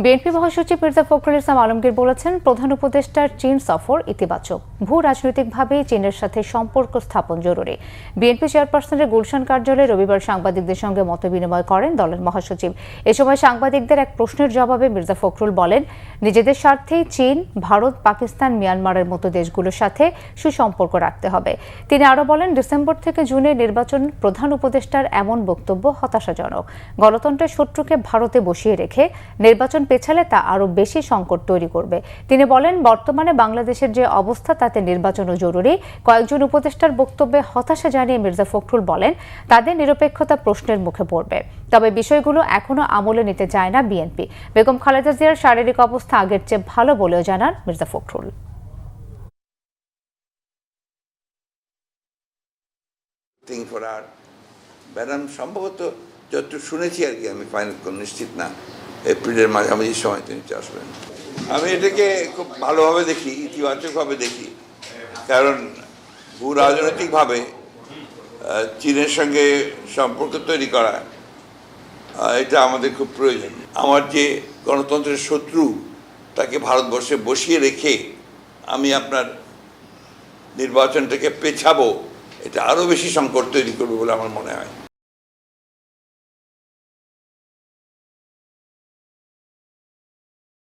BNP মহাসচিব মির্জা ফখরুল ইসলাম আলমগীর বলেছেন, প্রধান উপদেষ্টার চীন সফর ইতিবাচক। ভূ রাজনৈতিকভাবে চীনের সাথে সম্পর্ক স্থাপন জরুরি। বিএনপি চেয়ারপারসনের গুলশান কার্যালয়ে রবিবার সাংবাদিকদের সঙ্গে মতবিনিময় করেন দলের মহাসচিব। এ সময় সাংবাদিকদের এক প্রশ্নের জবাবে মির্জা ফখরুল বলেন, নিজেদের স্বার্থেই চীন, ভারত, পাকিস্তান, মিয়ানমারের মতো দেশগুলোর সাথে সুসম্পর্ক রাখতে হবে। তিনি আরও বলেন, ডিসেম্বর থেকে জুনের নির্বাচন প্রধান উপদেষ্টার এমন বক্তব্য হতাশাজনক। গণতন্ত্রের শত্রুকে ভারতে বসিয়ে রেখে নির্বাচন পেছালে তা আরও বেশি সংকট তৈরি করবে। তিনি বলেন, বর্তমানে বাংলাদেশের যে অবস্থা তাতে নির্বাচনও জরুরি। কয়েকজন উপদেষ্টার বক্তব্যে হতাশা জানিয়ে মির্জা ফখরুল বলেন, তাদের নিরপেক্ষতা প্রশ্নের মুখে পড়বে। তবে বিষয়গুলো এখনো আমলে নিতে চায় না বিএনপি। বেগম খালেদা জিয়ার শারীরিক অবস্থা আগের চেয়ে ভালো বলেও জানান মির্জা ফখরুল। ম্যাডাম সম্ভবত যত শুনেছি আর কি, আমি ফাইনাল কোনো নিশ্চিত না, এপ্রিলের মাঝামাঝি সময় তিনি আসবেন। আমি এটাকে খুব ভালোভাবে দেখি, ইতিবাচকভাবে দেখি, কারণ ভূ রাজনৈতিকভাবে চীনের সঙ্গে সম্পর্ক তৈরি করা এটা আমাদের খুব প্রয়োজন। আমার যে গণতন্ত্রের শত্রু তাকে ভারতবর্ষে বসিয়ে রেখে আমি আপনার নির্বাচনটাকে পেছাবো, এটা আরও বেশি সংকট তৈরি করবে বলে আমার মনে হয়।